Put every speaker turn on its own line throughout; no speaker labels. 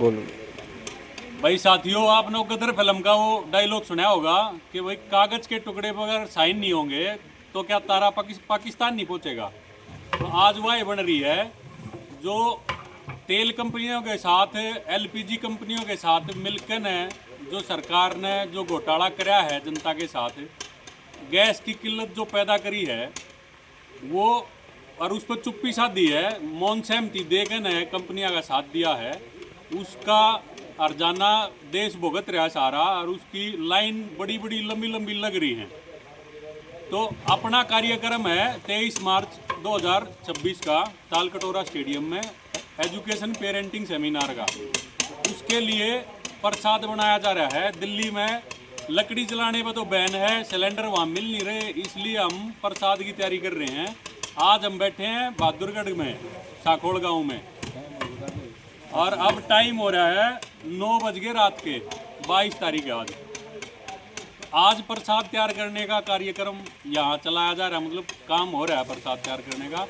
बोलो।
भाई साथियों, आपने गदर फिल्म का वो डायलॉग सुना होगा कि भाई कागज के टुकड़े पर अगर साइन नहीं होंगे तो क्या तारा पाकिस्तान नहीं पहुंचेगा। तो आज वह बन रही है जो तेल कंपनियों के साथ, एलपीजी कंपनियों के साथ मिलकर ने जो सरकार ने जो घोटाला कराया है जनता के साथ, गैस की किल्लत जो पैदा करी है वो, और उस पर चुप्पी साधी है, मौन सहमति देकर ने कंपनियों का साथ दिया है, उसका हरजाना देश भुगत रहा सारा, और उसकी लाइन बड़ी बड़ी लंबी लंबी लग रही है। तो अपना कार्यक्रम है 23 मार्च 2026 का तालकटोरा स्टेडियम में एजुकेशन पेरेंटिंग सेमिनार का। उसके लिए प्रसाद बनाया जा रहा है। दिल्ली में लकड़ी जलाने पर तो बैन है, सिलेंडर वहाँ मिल नहीं रहे, इसलिए हम प्रसाद की तैयारी कर रहे हैं। आज हम बैठे हैं बहादुरगढ़ में, साखोड़ गांव में, और अब टाइम हो रहा है 9 बज के रात के, 22 तारीख है आज प्रसाद तैयार करने का कार्यक्रम यहाँ चलाया जा रहा है, मतलब काम हो रहा है प्रसाद तैयार करने का।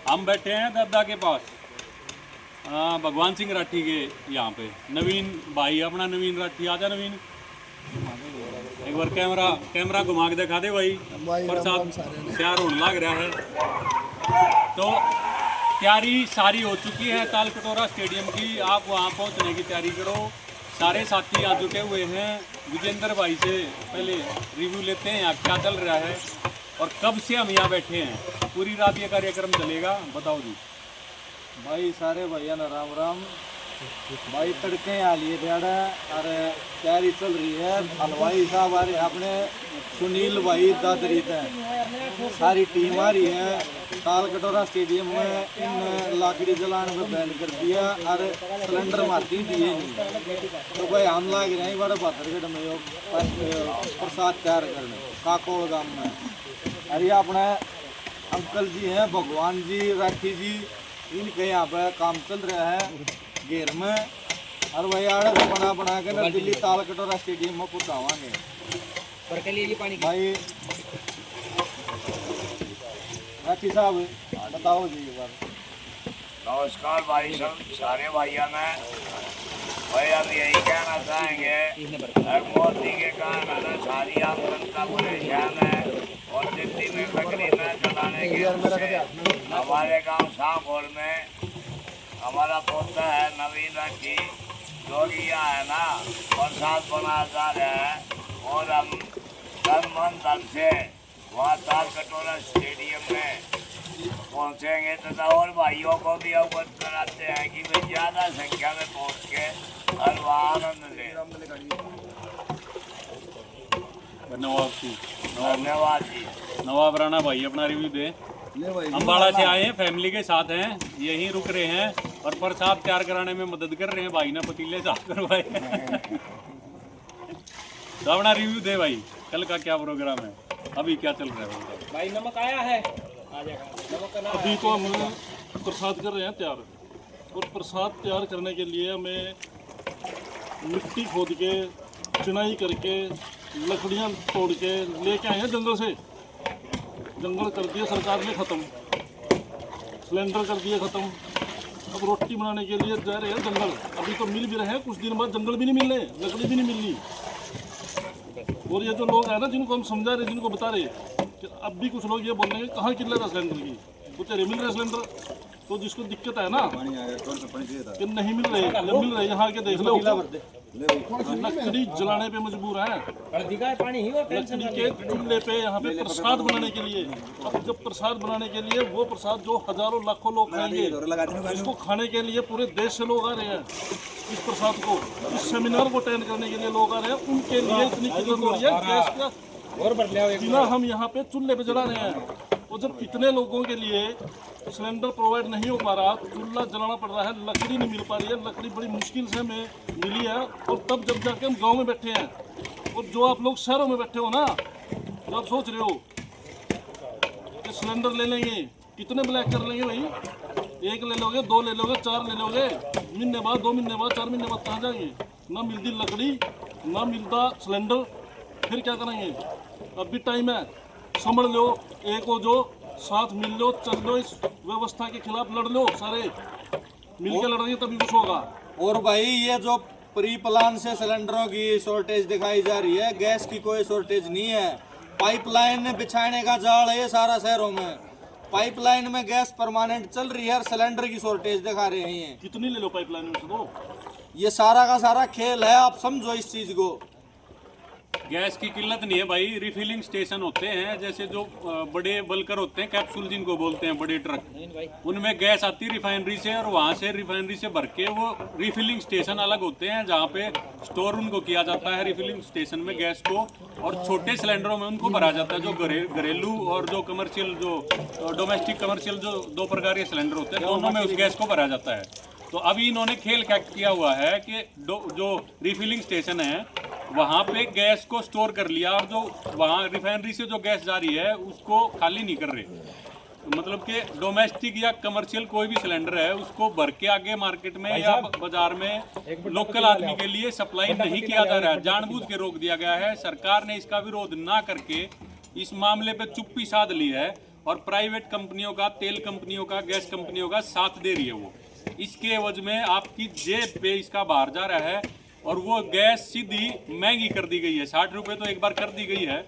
हम बैठे हैं दादा के पास, भगवान सिंह राठी के यहाँ पे। नवीन भाई, अपना नवीन राठी, आजा नवीन, एक बार कैमरा घुमा के दिखा दे भाई। प्रसाद तैयार होने लग रहा है, तो तैयारी सारी हो चुकी है तालकटोरा स्टेडियम की। आप वहाँ पहुँचने की तैयारी करो। सारे साथी यहाँ जुटे हुए हैं। विजेंद्र भाई से पहले रिव्यू लेते हैं यहाँ क्या चल रहा है और कब से हम यहाँ बैठे हैं। पूरी रात ये कार्यक्रम चलेगा, बताओ जी।
भाई सारे भैया ना राम राम। भाई तड़के आ लिए बेड़ा और तैयारी चल रही है। हलवाई साहब आ रहे अपने, सुनील भाई दादरी थे, सारी टीम आ रही है। तालकटोरा स्टेडियम में इन लाकड़ी जलाने में बैन कर दिया और सिलेंडर मारती दिए नहीं। तो भाई हम लाग रहे हैं बड़ा बहादुरगढ़ में प्रसाद तैयार करने साकोड़ गांव में। अरे अपने अंकल जी हैं भगवान जी राठी जी, इनके यहाँ पे काम चल रहा है घेर में। और भाई आड़े बना के ना दिल्ली तालकटोरा स्टेडियम में पहुँचावांगे। भाई राठी साहब बताओ जी एक बार।
नमस्कार भाई सब सारे भाइयों में। भाई हम यही कहना चाहेंगे, मोदी के कारण सारी आम जनता परेशान है और दिल्ली में लकड़ी में जलाने के हमारे गांव साखोड़ में हमारा पोता है नवीन राठी, जो कि यहाँ है ना प्रसाद बनाया जा रहा है। और हम तन मन धन से वहाँ तालकटोरा स्टेडियम में पहुँचेंगे तथा और भाइयों को भी अवगत कराते हैं कि वे ज़्यादा संख्या में पहुँच के हर वहाँ आनंद लें। धन्यवाद जी।
नवाब राणा भाई अपना रिव्यू दे। अम्बाड़ा से आए हैं, फैमिली के साथ हैं, यहीं रुक रहे हैं और प्रसाद तैयार कराने में मदद कर रहे हैं। भाई ने पतीले साफ करवाए। तो अपना रिव्यू दे भाई, कल का क्या प्रोग्राम है, अभी क्या चल रहा है
भाई? नमक आया है,
अभी तो हम प्रसाद कर रहे हैं तैयार। और प्रसाद तैयार करने के लिए हमें मिट्टी खोद के, चुनाई करके, लकड़ियाँ तोड़ के लेके आए हैं जंगल से। जंगल कर दिया सरकार ने ख़त्म, सिलेंडर कर दिए ख़त्म। अब रोटी बनाने के लिए जा रहे हैं जंगल। अभी तो मिल भी रहे हैं, कुछ दिन बाद जंगल भी नहीं मिल रहे, लकड़ी भी नहीं मिल रही। और ये जो लोग हैं ना, जिनको हम समझा रहे, जिनको बता रहे कि अब भी कुछ लोग ये बोल रहे हैं कहाँ किल्लत है सिलेंडर की, कुछ मिल रहे सिलेंडर। तो जिसको दिक्कत है ना कि नहीं मिल रहे, जब मिल रहे यहाँ के देख लो, लकड़ी जलाने पे मजबूर है। लकड़ी के चूल्हे पे यहाँ पे प्रसाद बनाने के लिए, अब जब प्रसाद बनाने के लिए वो प्रसाद जो हजारों लाखों लोग खाएंगे, इसको खाने के लिए पूरे देश से लोग आ रहे हैं। इस प्रसाद को, इस सेमिनार को अटेंड करने के लिए लोग आ रहे हैं। उनके लिए इतनी किल्लत हो रही है गैस का, बिना हम यहाँ पे चूल्हे पे जला रहे हैं। और जब इतने लोगों के लिए सिलेंडर प्रोवाइड नहीं हो पा रहा, चूल्हा जलाना पड़ रहा है, लकड़ी नहीं मिल पा रही है, लकड़ी बड़ी मुश्किल से हमें मिली है। और तब जब जाके हम गांव में बैठे हैं, और जो आप लोग शहरों में बैठे हो ना, जो आप सोच रहे हो कि सिलेंडर ले लेंगे, कितने ब्लैक कर लेंगे भाई, एक ले लोगे, दो ले लोगे, चार ले लोगे, महीने बाद, 2 महीने बाद, 4 महीने बाद कहाँ जाएंगे? ना मिलती लकड़ी, ना मिलता सिलेंडर, फिर क्या करेंगे? अब भी टाइम है, समझ लो, एक हो जो साथ मिल लो, चल लो, इस व्यवस्था के खिलाफ लड़ लो, सारे मिल के लड़ेंगे तभी कुछ होगा।
और भाई ये जो प्री प्लान से सिलेंडरों की शॉर्टेज दिखाई जा रही है, गैस की कोई शॉर्टेज नहीं है। पाइपलाइन बिछाने का जाल है ये सारा शहरों में, पाइपलाइन में गैस परमानेंट चल रही है और सिलेंडर की शॉर्टेज दिखा रहे हैं।
कितनी ले लो पाइपलाइन में से तो?
ये सारा का सारा खेल है, आप समझो इस चीज को।
गैस की किल्लत नहीं है भाई, रिफिलिंग स्टेशन होते हैं, जैसे जो बड़े बल्कर होते हैं, कैप्सूल जिनको बोलते हैं, बड़े ट्रक, उनमें गैस आती है रिफाइनरी से, और वहाँ से रिफाइनरी से भर के वो रिफिलिंग स्टेशन अलग होते हैं जहाँ पे स्टोर उनको किया जाता है रिफिलिंग स्टेशन में गैस को, और छोटे सिलेंडरों में उनको भरा जाता है। जो घरेलू और जो कमर्शियल, जो डोमेस्टिक कमर्शियल, जो दो प्रकार के सिलेंडर होते हैं, दोनों में उस गैस को भरा जाता है। तो अभी इन्होंने खेल क्या किया हुआ है कि जो रिफिलिंग स्टेशन है वहाँ पे गैस को स्टोर कर लिया, और जो वहाँ रिफाइनरी से जो गैस जा रही है उसको खाली नहीं कर रहे। मतलब कि डोमेस्टिक या कमर्शियल कोई भी सिलेंडर है उसको भर के आगे मार्केट में या बाजार में लोकल आदमी के लिए सप्लाई नहीं किया जा रहा है, जानबूझ के रोक दिया गया है। सरकार ने इसका विरोध ना करके इस मामले पे चुप्पी साध ली है, और प्राइवेट कंपनियों का, तेल कंपनियों का, गैस कंपनियों का साथ दे रही है वो। इसके एवज में आपकी जेब पे इसका बाहर जा रहा है, और वो गैस सीधी महंगी कर दी गई है। 60 रुपये तो एक बार कर दी गई है,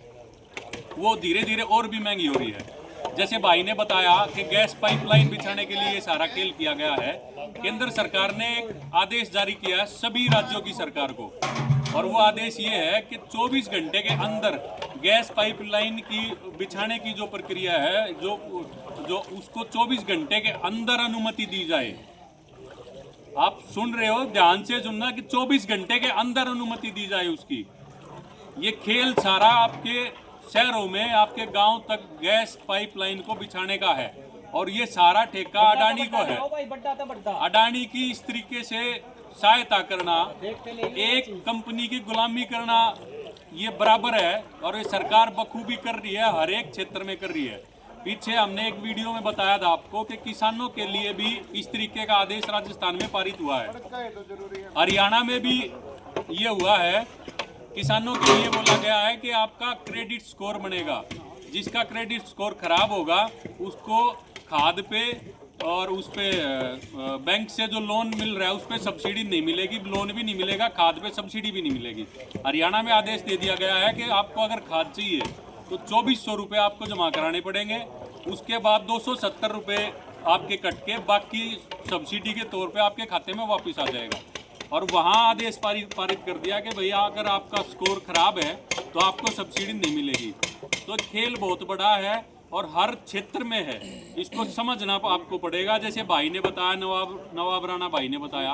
वो धीरे धीरे और भी महंगी हो रही है। जैसे भाई ने बताया कि गैस पाइपलाइन बिछाने के लिए ये सारा खेल किया गया है। केंद्र सरकार ने एक आदेश जारी किया है सभी राज्यों की सरकार को, और वो आदेश ये है कि 24 घंटे के अंदर गैस पाइपलाइन की बिछाने की जो प्रक्रिया है, जो उसको 24 घंटे के अंदर अनुमति दी जाए। आप सुन रहे हो, ध्यान से सुनना, कि 24 घंटे के अंदर अनुमति दी जाए उसकी। ये खेल सारा आपके शहरों में, आपके गांव तक गैस पाइपलाइन को बिछाने का है, और ये सारा ठेका अडानी को है। अडानी की इस तरीके से सहायता करना, एक कंपनी की गुलामी करना, ये बराबर है, और ये सरकार बखूबी कर रही है, हर एक क्षेत्र में कर रही है। पीछे हमने एक वीडियो में बताया था आपको कि किसानों के लिए भी इस तरीके का आदेश राजस्थान में पारित हुआ है, हरियाणा में भी ये हुआ है। किसानों के लिए बोला गया है कि आपका क्रेडिट स्कोर बनेगा, जिसका क्रेडिट स्कोर खराब होगा उसको खाद पे और उस पे बैंक से जो लोन मिल रहा है उस पे सब्सिडी नहीं मिलेगी, लोन भी नहीं मिलेगा, खाद पे सब्सिडी भी नहीं मिलेगी। हरियाणा में आदेश दे दिया गया है कि आपको अगर खाद चाहिए तो 2400 रुपये आपको जमा कराने पड़ेंगे, उसके बाद 270 रुपये आपके कट के बाकी सब्सिडी के तौर पे आपके खाते में वापस आ जाएगा। और वहाँ आदेश पारित कर दिया कि भैया अगर आपका स्कोर खराब है तो आपको सब्सिडी नहीं मिलेगी। तो खेल बहुत बड़ा है और हर क्षेत्र में है, इसको समझना आपको पड़ेगा। जैसे भाई ने बताया, नवाब राणा भाई ने बताया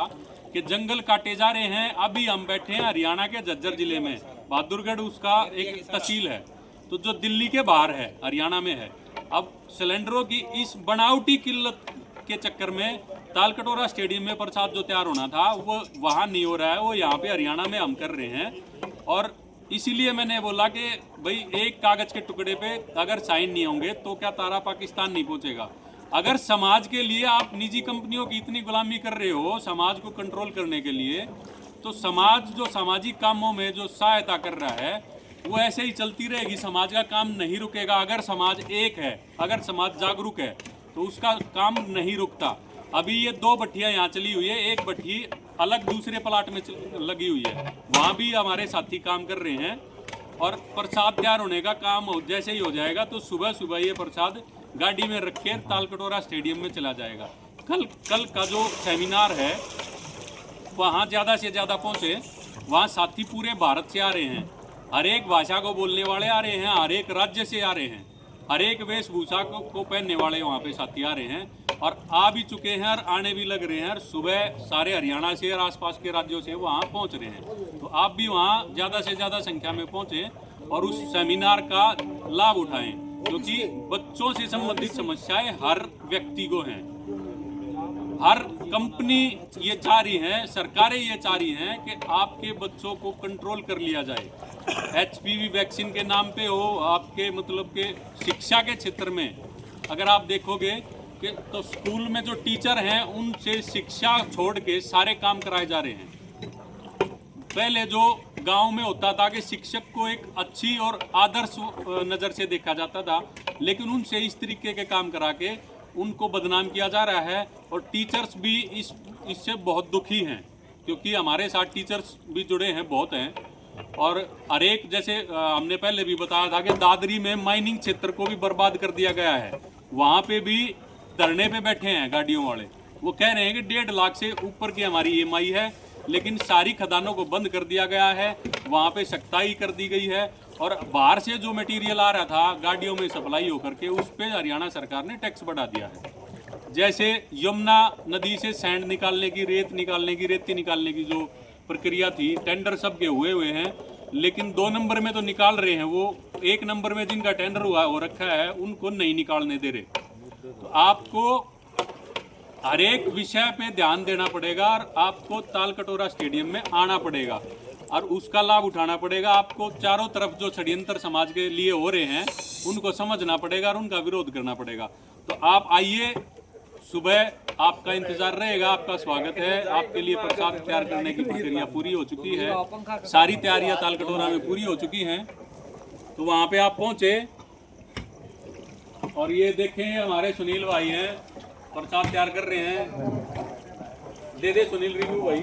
कि जंगल काटे जा रहे हैं। अभी हम बैठे हैं हरियाणा के झज्जर जिले में, बहादुरगढ़ उसका एक तहसील है, तो जो दिल्ली के बाहर है, हरियाणा में है। अब सिलेंडरों की इस बनावटी किल्लत के चक्कर में तालकटोरा स्टेडियम में प्रसाद जो तैयार होना था वो वहाँ नहीं हो रहा है, वो यहाँ पे हरियाणा में हम कर रहे हैं। और इसीलिए मैंने बोला कि भाई एक कागज़ के टुकड़े पे अगर साइन नहीं होंगे तो क्या तारा पाकिस्तान नहीं पहुँचेगा। अगर समाज के लिए आप निजी कंपनियों की इतनी गुलामी कर रहे हो समाज को कंट्रोल करने के लिए, तो समाज जो सामाजिक कामों में जो सहायता कर रहा है वो ऐसे ही चलती रहेगी, समाज का काम नहीं रुकेगा। अगर समाज एक है, अगर समाज जागरूक है तो उसका काम नहीं रुकता। अभी ये 2 भट्टियाँ यहाँ चली हुई है, एक भट्टी अलग दूसरे प्लाट में लगी हुई है, वहाँ भी हमारे साथी काम कर रहे हैं। और प्रसाद तैयार होने का काम जैसे ही हो जाएगा तो सुबह सुबह ये प्रसाद गाड़ी में रख के तालकटोरा स्टेडियम में चला जाएगा। कल का जो सेमिनार है वहाँ ज़्यादा से ज़्यादा पहुँचे, वहाँ साथी पूरे भारत से आ रहे हैं, हर एक भाषा को बोलने वाले आ रहे हैं, हर एक राज्य से आ रहे हैं, हर एक वेशभूषा को पहनने वाले वहाँ पे साथी आ रहे हैं और आ भी चुके हैं और आने भी लग रहे हैं। और सुबह सारे हरियाणा से और आसपास के राज्यों से वहाँ पहुँच रहे हैं। तो आप भी वहाँ ज़्यादा से ज़्यादा संख्या में पहुँचें और उस सेमिनार का लाभ उठाएं, क्योंकि बच्चों से संबंधित समस्याएं हर व्यक्ति को हैं। हर कंपनी ये चाह रही है, सरकारें ये चाह रही हैं कि आपके बच्चों को कंट्रोल कर लिया जाए। HPV वैक्सीन के नाम पे हो, आपके मतलब के शिक्षा के क्षेत्र में अगर आप देखोगे कि तो स्कूल में जो टीचर हैं उनसे शिक्षा छोड़ के सारे काम कराए जा रहे हैं। पहले जो गांव में होता था कि शिक्षक को एक अच्छी और आदर्श नज़र से देखा जाता था, लेकिन उनसे इस तरीके के काम करा के उनको बदनाम किया जा रहा है और टीचर्स भी इससे बहुत दुखी हैं। क्योंकि हमारे साथ टीचर्स भी जुड़े हैं, बहुत हैं। और हर एक, जैसे हमने पहले भी बताया था कि दादरी में माइनिंग क्षेत्र को भी बर्बाद कर दिया गया है। वहाँ पे भी धरने पे बैठे हैं गाड़ियों वाले, वो कह रहे हैं कि 1.5 लाख से ऊपर की हमारी EMI है, लेकिन सारी खदानों को बंद कर दिया गया है, वहाँ पे सख्ताई कर दी गई है। और बाहर से जो मटेरियल आ रहा था गाड़ियों में सप्लाई होकर के, उस पर हरियाणा सरकार ने टैक्स बढ़ा दिया है। जैसे यमुना नदी से सैंड निकालने की, रेती निकालने की जो प्रक्रिया थी, टेंडर सबके हुए हैं, लेकिन 2 नंबर में तो निकाल रहे हैं, वो 1 नंबर में जिनका टेंडर हुआ हो रखा है उनको नहीं निकालने दे रहे। तो आपको हर एक विषय पे ध्यान देना पड़ेगा और आपको तालकटोरा स्टेडियम में आना पड़ेगा और उसका लाभ उठाना पड़ेगा। आपको चारों तरफ जो षड्यंत्र समाज के लिए हो रहे हैं उनको समझना पड़ेगा और उनका विरोध करना पड़ेगा। तो आप आइए, सुबह आपका इंतजार रहेगा, आपका स्वागत है। आपके लिए प्रसाद तैयार करने की प्रक्रिया पूरी हो चुकी है, सारी तैयारियां तालकटोरा में पूरी हो चुकी हैं। तो वहाँ पे आप पहुँचे और ये देखें हमारे सुनील भाई हैं, प्रसाद तैयार कर रहे हैं। दे दे सुनील रिव्यू भाई।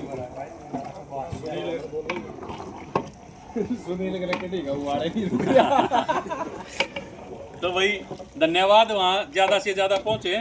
तो भाई धन्यवाद, वहाँ ज़्यादा से ज़्यादा पहुँचे।